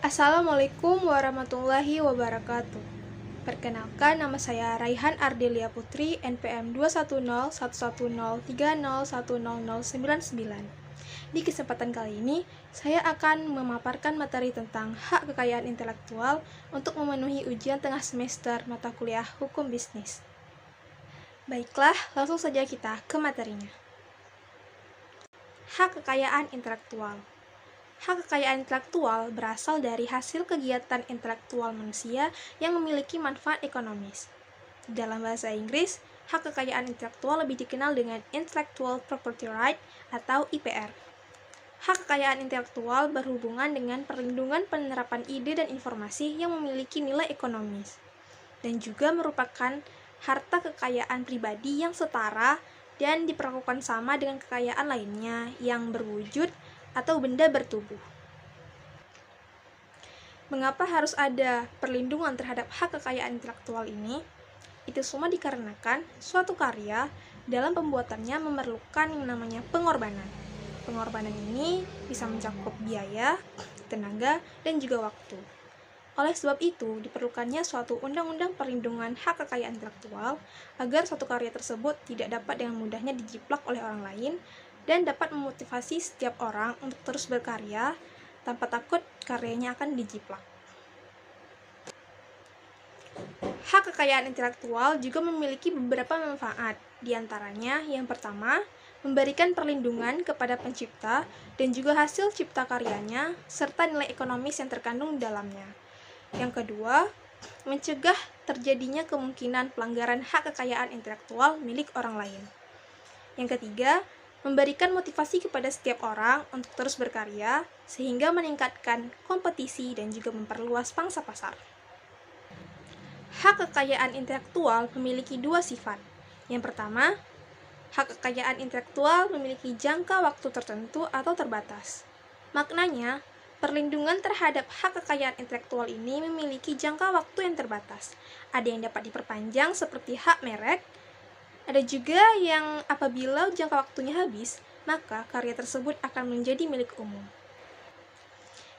Assalamualaikum warahmatullahi wabarakatuh. Perkenalkan, nama saya Raihan Ardelia Putri, NPM 2101103010099. Di kesempatan kali ini, saya akan memaparkan materi tentang hak kekayaan intelektual untuk memenuhi ujian tengah semester mata kuliah Hukum Bisnis. Baiklah, langsung saja kita ke materinya. Hak kekayaan intelektual. Hak kekayaan intelektual berasal dari hasil kegiatan intelektual manusia yang memiliki manfaat ekonomis. Dalam bahasa Inggris, hak kekayaan intelektual lebih dikenal dengan Intellectual Property Right atau IPR. Hak kekayaan intelektual berhubungan dengan perlindungan penerapan ide dan informasi yang memiliki nilai ekonomis, dan juga merupakan harta kekayaan pribadi yang setara dan diperlakukan sama dengan kekayaan lainnya yang berwujud atau benda bertubuh. Mengapa harus ada perlindungan terhadap hak kekayaan intelektual ini? Itu semua dikarenakan suatu karya dalam pembuatannya memerlukan yang namanya pengorbanan. Pengorbanan ini bisa mencakup biaya, tenaga, dan juga waktu. Oleh sebab itu, diperlukannya suatu undang-undang perlindungan hak kekayaan intelektual agar suatu karya tersebut tidak dapat dengan mudahnya dijiplak oleh orang lain dan dapat memotivasi setiap orang untuk terus berkarya tanpa takut karyanya akan dijiplak. Hak kekayaan intelektual juga memiliki beberapa manfaat. Di antaranya, yang pertama, memberikan perlindungan kepada pencipta dan juga hasil cipta karyanya serta nilai ekonomis yang terkandung di dalamnya. Yang kedua, mencegah terjadinya kemungkinan pelanggaran hak kekayaan intelektual milik orang lain. Yang ketiga, memberikan motivasi kepada setiap orang untuk terus berkarya, sehingga meningkatkan kompetisi dan juga memperluas pangsa pasar. Hak kekayaan intelektual memiliki dua sifat. Yang pertama, hak kekayaan intelektual memiliki jangka waktu tertentu atau terbatas. Maknanya, perlindungan terhadap hak kekayaan intelektual ini memiliki jangka waktu yang terbatas. Ada yang dapat diperpanjang seperti hak merek. Ada juga yang apabila jangka waktunya habis, maka karya tersebut akan menjadi milik umum.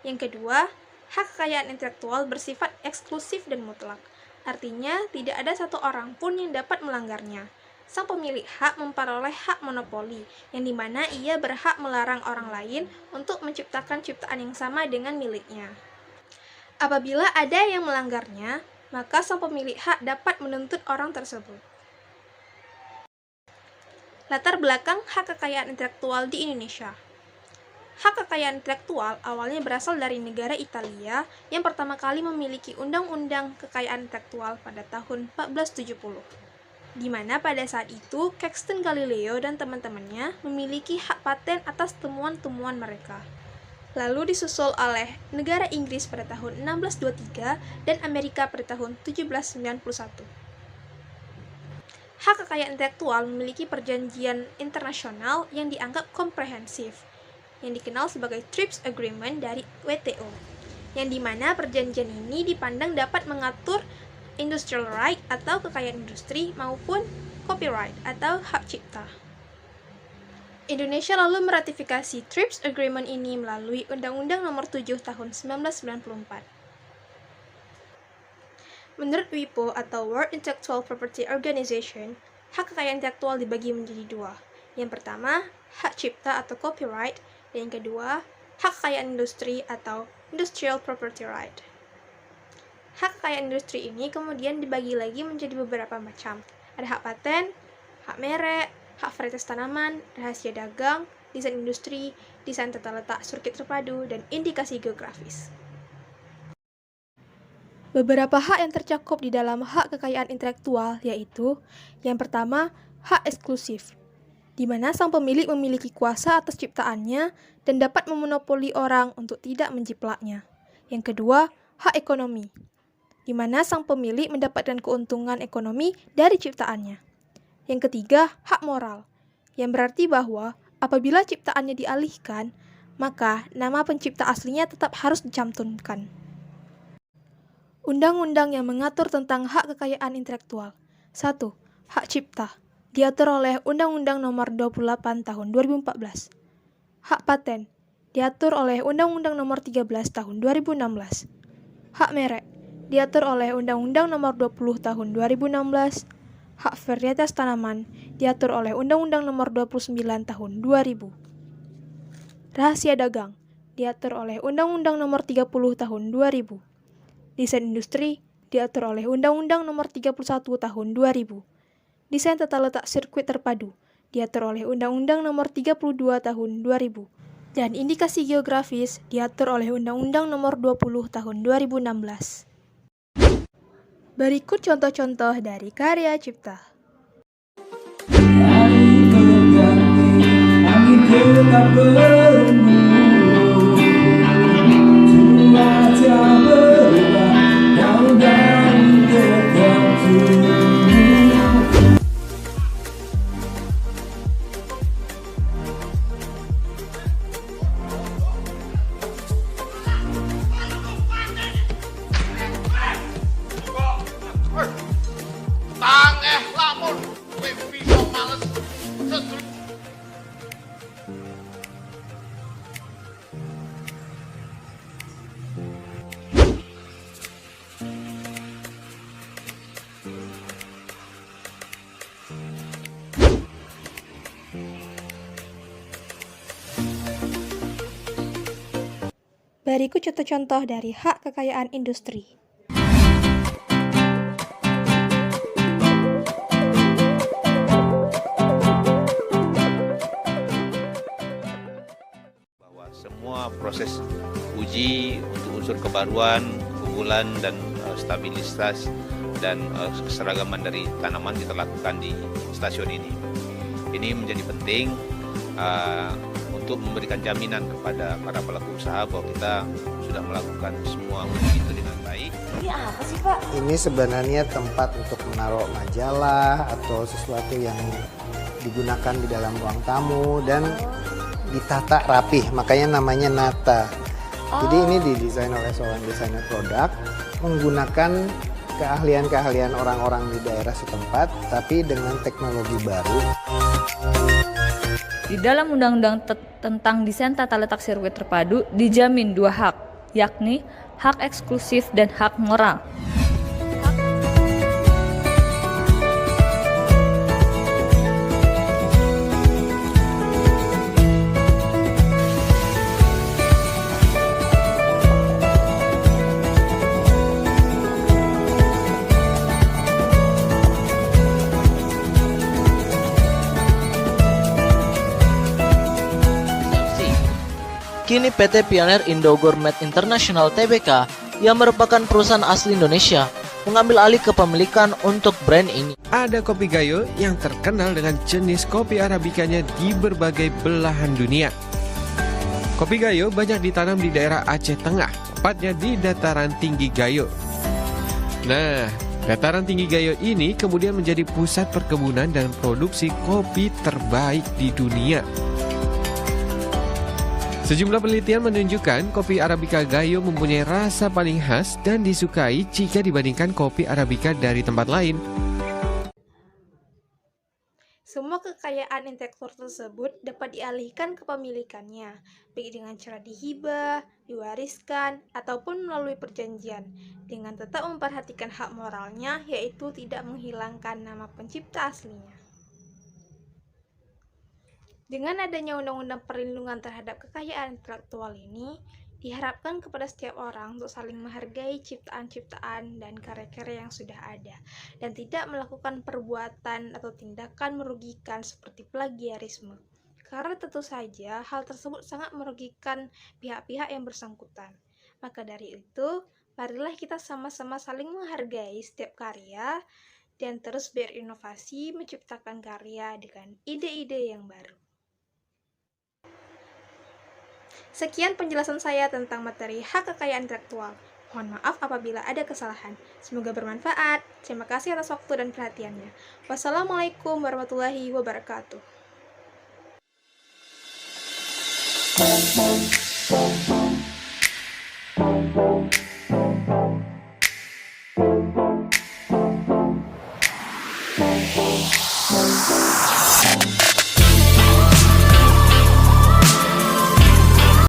Yang kedua, hak kekayaan intelektual bersifat eksklusif dan mutlak. Artinya, tidak ada satu orang pun yang dapat melanggarnya. Sang pemilik hak memperoleh hak monopoli, yang dimana ia berhak melarang orang lain untuk menciptakan ciptaan yang sama dengan miliknya. Apabila ada yang melanggarnya, maka sang pemilik hak dapat menuntut orang tersebut. Latar belakang hak kekayaan intelektual di Indonesia. Hak kekayaan intelektual awalnya berasal dari negara Italia yang pertama kali memiliki undang-undang kekayaan intelektual pada tahun 1470. Di mana pada saat itu Caxton Galileo dan teman-temannya memiliki hak paten atas temuan-temuan mereka. Lalu disusul oleh negara Inggris pada tahun 1623 dan Amerika pada tahun 1791. Hak kekayaan intelektual memiliki perjanjian internasional yang dianggap komprehensif, yang dikenal sebagai TRIPS Agreement dari WTO, yang dimana perjanjian ini dipandang dapat mengatur industrial right atau kekayaan industri maupun copyright atau hak cipta. Indonesia lalu meratifikasi TRIPS Agreement ini melalui Undang-Undang Nomor 7 Tahun 1994. Menurut WIPO atau World Intellectual Property Organization, hak kekayaan intelektual dibagi menjadi dua. Yang pertama, hak cipta atau copyright, dan yang kedua, hak kekayaan industri atau industrial property right. Hak kekayaan industri ini kemudian dibagi lagi menjadi beberapa macam. Ada hak paten, hak merek, hak varietas tanaman, rahasia dagang, desain industri, desain tata letak sirkuit terpadu, dan indikasi geografis. Beberapa hak yang tercakup di dalam hak kekayaan intelektual yaitu, yang pertama, hak eksklusif, di mana sang pemilik memiliki kuasa atas ciptaannya dan dapat memonopoli orang untuk tidak menjiplaknya. Yang kedua, hak ekonomi, di mana sang pemilik mendapatkan keuntungan ekonomi dari ciptaannya. Yang ketiga, hak moral, yang berarti bahwa apabila ciptaannya dialihkan, maka nama pencipta aslinya tetap harus dicantumkan. Undang-undang yang mengatur tentang hak kekayaan intelektual. 1. Hak cipta. diatur oleh Undang-Undang Nomor 28 Tahun 2014. Hak paten diatur oleh Undang-Undang Nomor 13 Tahun 2016. Hak merek diatur oleh Undang-Undang Nomor 20 Tahun 2016. Hak varietas tanaman diatur oleh Undang-Undang Nomor 29 Tahun 2000. Rahasia dagang diatur oleh Undang-Undang Nomor 30 Tahun 2000. Desain industri diatur oleh Undang-Undang Nomor 31 Tahun 2000. Desain tata letak sirkuit terpadu diatur oleh Undang-Undang Nomor 32 Tahun 2000. Dan indikasi geografis diatur oleh Undang-Undang Nomor 20 Tahun 2016. Berikut contoh-contoh dari karya cipta. Hari berganti, angin tetap berembun, cuaca berubah, daun tetap tumbuh. Lamun, kowe bisa males sedul. Berikut contoh-contoh dari hak kekayaan industri. Semua proses uji untuk unsur kebaruan, keunggulan dan stabilitas dan keseragaman dari tanaman kita lakukan di stasiun ini. Ini menjadi penting untuk memberikan jaminan kepada para pelaku usaha bahwa kita sudah melakukan semua uji itu dengan baik. Ini apa sih Pak? Ini sebenarnya tempat untuk menaruh majalah atau sesuatu yang digunakan di dalam ruang tamu dan ditata rapih, makanya namanya nata. Jadi ini didesain oleh seorang desainer produk menggunakan keahlian-keahlian orang-orang di daerah setempat tapi dengan teknologi baru. Di dalam Undang-Undang tentang Desain Tata Letak Sirkuit Terpadu dijamin dua hak, yakni hak eksklusif dan hak moral. Kini PT Pioneer Indo Gourmet International Tbk yang merupakan perusahaan asli Indonesia mengambil alih kepemilikan untuk brand ini. Ada kopi Gayo yang terkenal dengan jenis kopi arabikanya di berbagai belahan dunia. Kopi Gayo banyak ditanam di daerah Aceh Tengah, tepatnya di dataran tinggi Gayo. Nah, dataran tinggi Gayo ini kemudian menjadi pusat perkebunan dan produksi kopi terbaik di dunia. Sejumlah penelitian menunjukkan kopi Arabica Gayo mempunyai rasa paling khas dan disukai jika dibandingkan kopi Arabica dari tempat lain. Semua kekayaan intelektual tersebut dapat dialihkan kepemilikannya, baik dengan cara dihibah, diwariskan, ataupun melalui perjanjian, dengan tetap memperhatikan hak moralnya, yaitu tidak menghilangkan nama pencipta aslinya. Dengan adanya Undang-Undang Perlindungan Terhadap Kekayaan Intelektual ini, diharapkan kepada setiap orang untuk saling menghargai ciptaan-ciptaan dan karya-karya yang sudah ada, dan tidak melakukan perbuatan atau tindakan merugikan seperti plagiarisme. Karena tentu saja hal tersebut sangat merugikan pihak-pihak yang bersangkutan. Maka dari itu, marilah kita sama-sama saling menghargai setiap karya, dan terus berinovasi menciptakan karya dengan ide-ide yang baru. Sekian penjelasan saya tentang materi hak kekayaan intelektual. Mohon maaf apabila ada kesalahan. Semoga bermanfaat. Terima kasih atas waktu dan perhatiannya. Wassalamualaikum warahmatullahi wabarakatuh.